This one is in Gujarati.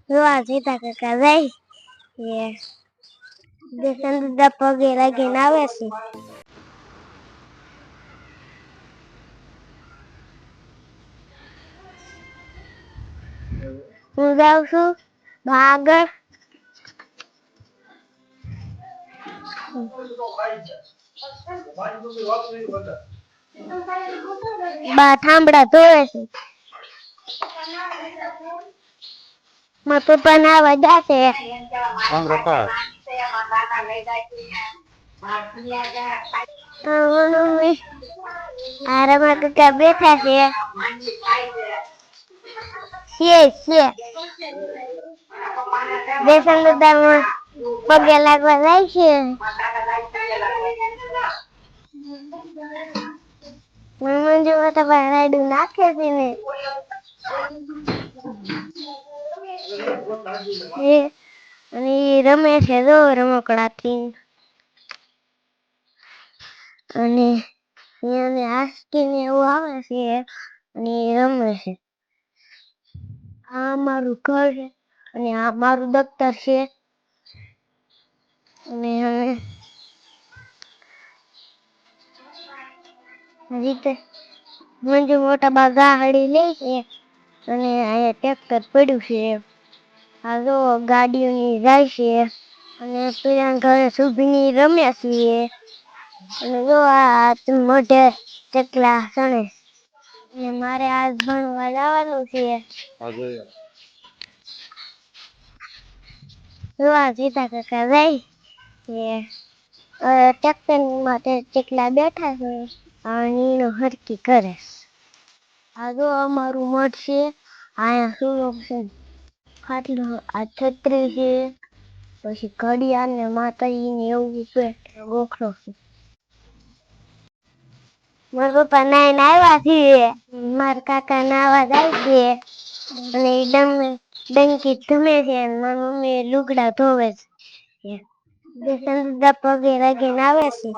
જોવા સીતા કાકા જાય એ દેશન દા પગે લાગીને આવે છે. હું જાઉં છું આગળ બા થાંભળા ધોવે છે. મારા પપ્પા નાવા જાશે. આરામાં કાકા બેઠા છે. છે દેશન દાદામાં પગે લાગવા જાય છે. મંજુ તો રાયડું નાખે છે ને અને રમે છે જો રમકડાથી અને એને આસકીને એવું આવે છે અને રમે છે. આ મારું ઘર છે અને આ મારું દફતર છે અને રીતે મંજુ મોટા બા ગાડી લે છે અને અહીંયા ટ્રેક્ટર પડ્યું છે. આ જો ગાડીઓની જાય છે અને પેલા ઘરે સુભીની રમ્યા છીએ અને જો આ મોઢે ચકલા સણે અને મારે આજ ભણવા જવાનું છે. જોવા સીતા કાકા જાય ટ્રેક્ટર માટે ચકલા બેઠા છે અને હરકી કરે. આ જો અમારું મઠ છે. અહીંયા સુરો છે ખાટલું આ છત્રી છે પછી ઘડિયાળ ને માતાજીને એવું છે ગોખલો છે. મારા પપ્પા નાઈને આવ્યા છે. મારા કાકા નાવા જાય છે અને ડંકી ધમે છે અને મારી મમ્મી લુગડા ધોવે છે. દેશન દાદા પગે લાગીને આવે છે.